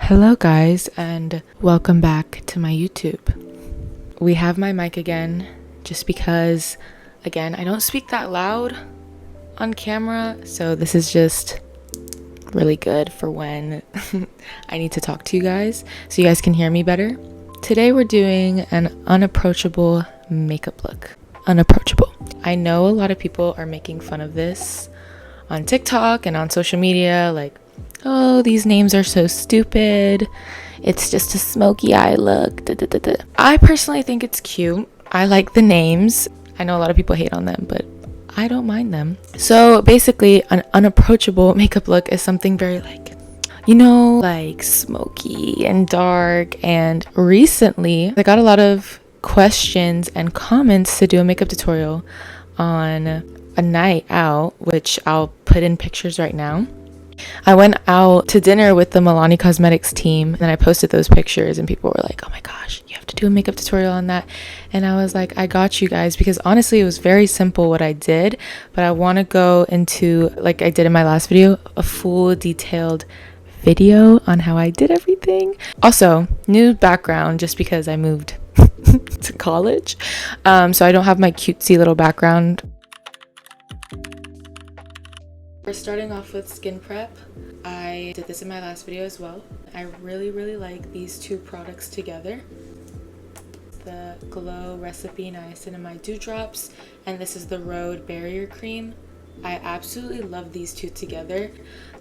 Hello guys, and welcome back to my YouTube. We have my mic again just because, again, I don't speak that loud on camera, so this is just really good for when I need to talk to you guys so you guys can hear me better. Today we're doing an unapproachable makeup look. Unapproachable. I know a lot of people are making fun of this on TikTok and on social media, like, oh, these names are so stupid. It's just a smoky eye look. Da, da, da, da. I personally think it's cute. I like the names. I know a lot of people hate on them, but I don't mind them. So basically, an unapproachable makeup look is something very like smoky and dark. And recently, I got a lot of questions and comments to do a makeup tutorial on a night out, which I'll put in pictures right now. I went out to dinner with the Milani Cosmetics team, and I posted those pictures, and people were like, oh my gosh, you have to do a makeup tutorial on that. And I was like, I got you guys, because honestly it was very simple what I did, but I want to go into, like I did in my last video, a full detailed video on how I did everything. Also, new background just because I moved to college, so I don't have my cutesy little background. We're starting off with skin prep. I did this in my last video as well. I really like these two products together. The Glow Recipe Niacinamide Dewdrops, and this is the Rhode Barrier Cream. I absolutely love these two together.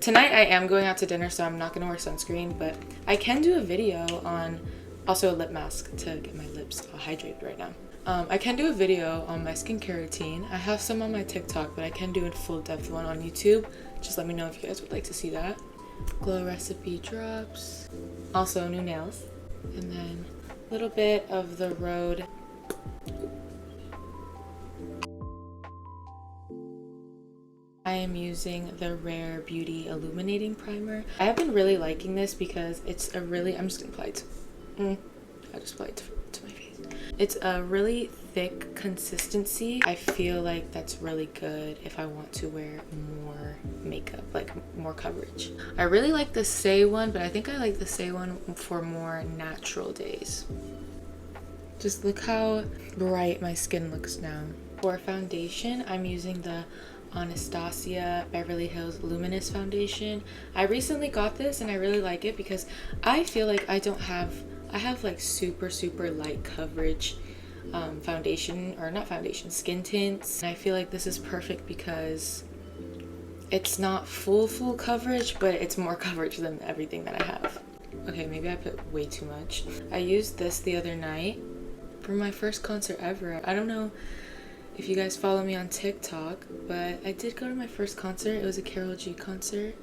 Tonight I am going out to dinner, so I'm not going to wear sunscreen, but I can do a video on, also a lip mask to get my lips hydrated right now. I can do a video on my skincare routine. I have some on my TikTok, but I can do a full depth one on YouTube. Just let me know if you guys would like to see that. Glow Recipe drops. Also new nails. And then a little bit of the Rhode. I am using the Rare Beauty Illuminating Primer. I have been really liking this because it's a really, I'm just gonna apply it. I just applied it to my face. It's a really thick consistency. I feel like that's really good if I want to wear more makeup, like more coverage. I really like the Say one, but I think I like the Say one for more natural days. Just look how bright my skin looks now. For foundation, I'm using the Anastasia Beverly Hills Luminous Foundation. I recently got this and I really like it because I feel like I have like super light coverage foundation, or not foundation, skin tints. And I feel like this is perfect because it's not full coverage, but it's more coverage than everything that I have. Okay, maybe I put way too much. I used this the other night for my first concert ever. I don't know if you guys follow me on TikTok, but I did go to my first concert. It was a Karol G concert.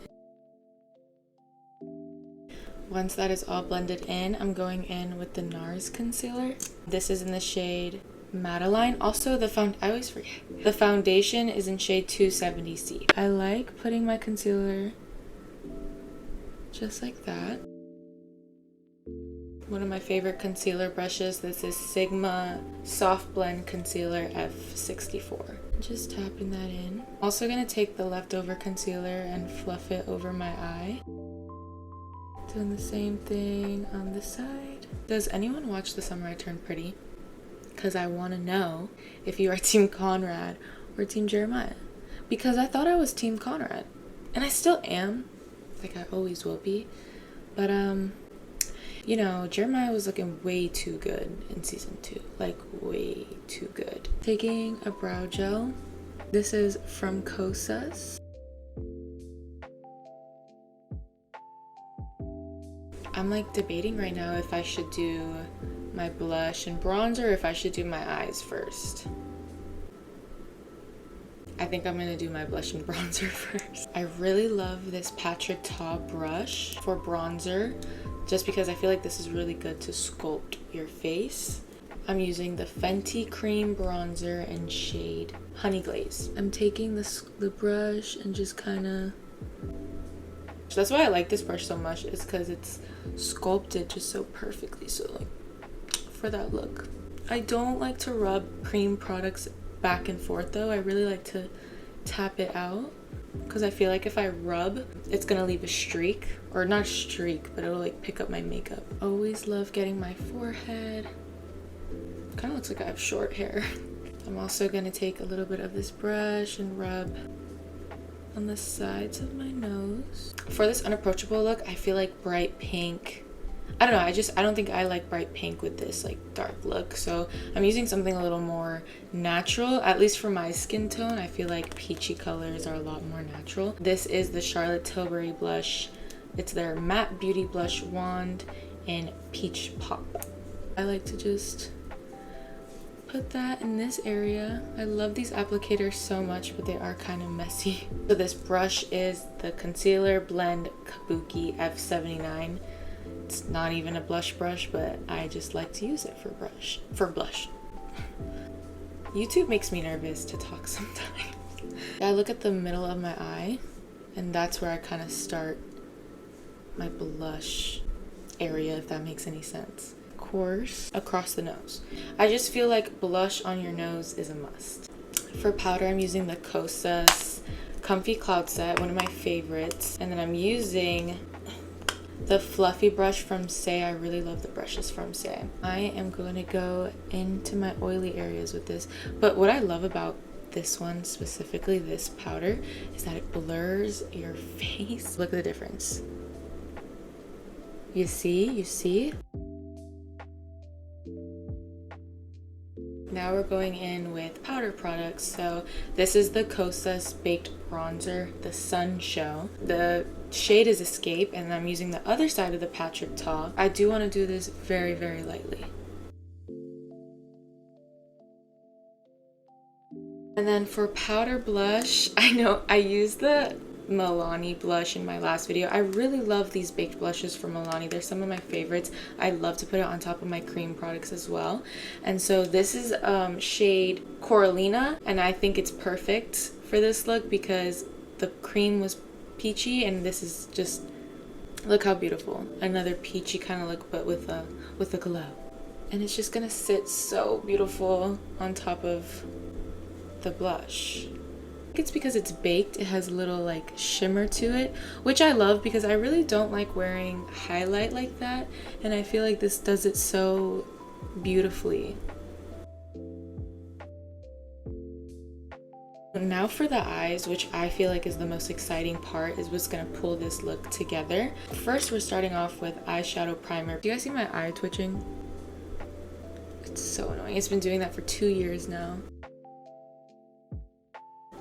Once that is all blended in, I'm going in with the NARS concealer. This is in the shade Madeline. Also, I always forget. The foundation is in shade 270C. I like putting my concealer just like that. One of my favorite concealer brushes. This is Sigma Soft Blend Concealer F64. Just tapping that in. Also gonna take the leftover concealer and fluff it over my eye. Doing the same thing on the side. Does anyone watch The Summer I Turned Pretty? Because I want to know if you are Team Conrad or Team Jeremiah. Because I thought I was Team Conrad. And I still am. Like I always will be. But, you know, Jeremiah was looking way too good in season 2. Like, way too good. Taking a brow gel. This is from Kosas. I'm like debating right now if I should do my blush and bronzer or if I should do my eyes first. I think I'm gonna do my blush and bronzer first. I really love this Patrick Ta brush for bronzer just because I feel like this is really good to sculpt your face. I'm using the Fenty Cream Bronzer in shade Honey Glaze. I'm taking the brush and just kind of... That's why I like this brush so much, is because it's sculpted just so perfectly, so like for that look. I don't like to rub cream products back and forth though. I really like to tap it out because I feel like if I rub, it's gonna leave a streak, or not a streak, but it'll like pick up my makeup. Always love getting my forehead. Kind of looks like I have short hair. I'm also gonna take a little bit of this brush and rub on the sides of my nose. For this unapproachable look, I feel like bright pink. I don't know, I don't think I like bright pink with this like dark look. So I'm using something a little more natural, at least for my skin tone. I feel like peachy colors are a lot more natural. This is the Charlotte Tilbury blush. It's their matte beauty blush wand in Peach Pop. I like to just put that in this area. I love these applicators so much, but they are kind of messy. So this brush is the Concealer Blend Kabuki F79. It's not even a blush brush, but I just like to use it for blush. YouTube makes me nervous to talk sometimes. I look at the middle of my eye, and that's where I kind of start my blush area, if that makes any sense. Of course, across the nose. I just feel like blush on your nose is a must. For powder, I'm using the Kosas Comfy Cloud Set, one of my favorites. And then I'm using the fluffy brush from Say. I really love the brushes from Say. I am going to go into my oily areas with this. But what I love about this one, specifically this powder, is that it blurs your face. Look at the difference. You see? Now we're going in with powder products. So this is the Kosas Baked Bronzer, the Sun Show. The shade is Escape, and I'm using the other side of the Patrick Ta. I do want to do this very, very lightly. And then for powder blush, I know I used the Milani blush in my last video. I really love these baked blushes from Milani. They're some of my favorites. I love to put it on top of my cream products as well. And so this is shade Coralina, and I think it's perfect for this look because the cream was peachy, and this is just, look how beautiful. Another peachy kind of look, but with a glow. And it's just gonna sit so beautiful on top of the blush. It's because it's baked, it has a little like shimmer to it, which I love because I really don't like wearing highlight like that, and I feel like this does it so beautifully. Now for the eyes, which I feel like is the most exciting part, is what's gonna pull this look together. First, we're starting off with eyeshadow primer. Do you guys see my eye twitching? It's so annoying. It's been doing that for 2 years now.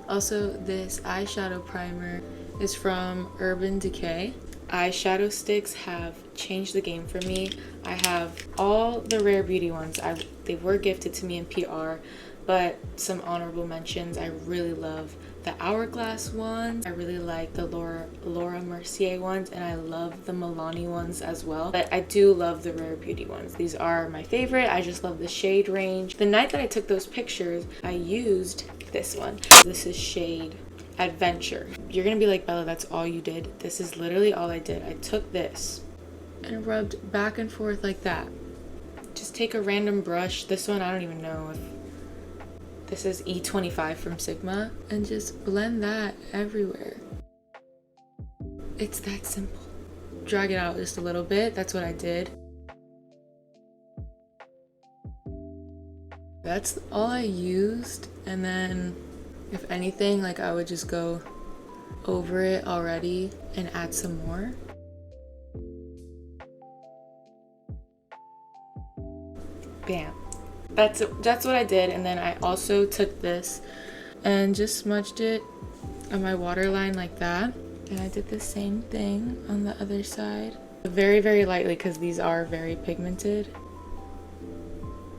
Also, this eyeshadow primer is from Urban Decay. Eyeshadow sticks have changed the game for me. I have all the Rare Beauty ones. They were gifted to me in PR, but some honorable mentions. I really love the Hourglass ones. I really like the Laura Mercier ones, and I love the Milani ones as well. But I do love the Rare Beauty ones. These are my favorite. I just love the shade range. The night that I took those pictures, I used this one. This is shade Adventure. You're gonna be like, Bella, that's all you did? This is literally all I did. I took this and rubbed back and forth like that. Just take a random brush. This one, I don't even know if this is E25 from Sigma, and just blend that everywhere. It's that simple. Drag it out just a little bit. That's what I did. That's all I used, and then if anything, like I would just go over it already and add some more. Bam. That's what I did. And then I also took this and just smudged it on my waterline like that, and I did the same thing on the other side, very, very lightly because these are very pigmented.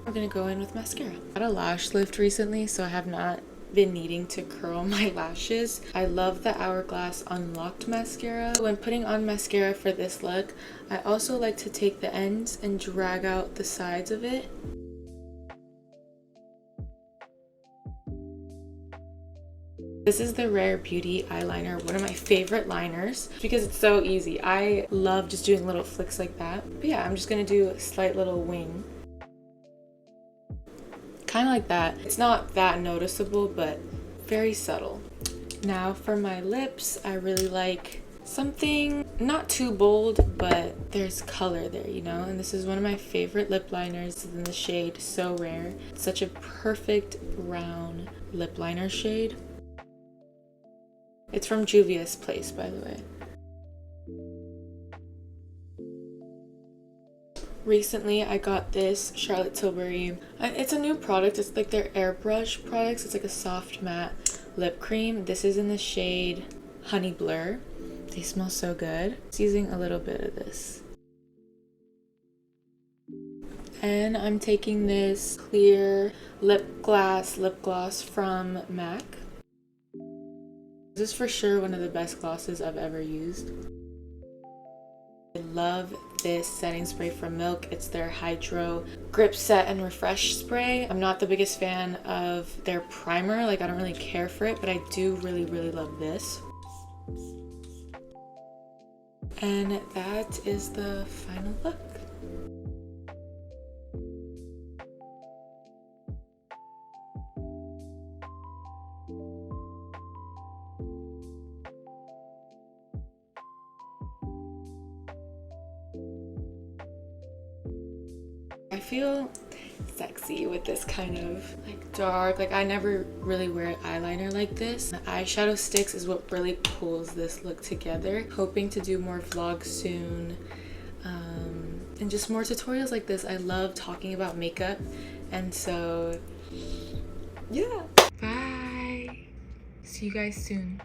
I'm gonna go in with mascara. I got a lash lift recently, so I have not been needing to curl my lashes. I love the Hourglass Unlocked mascara. When putting on mascara for this look, I also like to take the ends and drag out the sides of it. This is the Rare Beauty eyeliner, one of my favorite liners because it's so easy. I love just doing little flicks like that. But yeah, I'm just gonna do a slight little wing. Kind of like that. It's not that noticeable, but very subtle. Now for my lips, I really like something not too bold, but there's color there, you know? And this is one of my favorite lip liners in the shade So Rare. It's such a perfect brown lip liner shade. It's from Juvia's Place, by the way. Recently, I got this Charlotte Tilbury. It's a new product. It's like their airbrush products. It's like a soft matte lip cream. This is in the shade Honey Blur. They smell so good. Just using a little bit of this. And I'm taking this clear lip gloss from MAC. This is for sure one of the best glosses I've ever used. I love this setting spray from Milk. It's their Hydro Grip Set and Refresh Spray. I'm not the biggest fan of their primer. Like, I don't really care for it, but I do really love this. And that is the final look. I feel sexy with this kind of like dark, like I never really wear eyeliner like this. The eyeshadow sticks is what really pulls this look together. Hoping to do more vlogs soon and just more tutorials like this. I love talking about makeup, and so yeah. Bye. See you guys soon.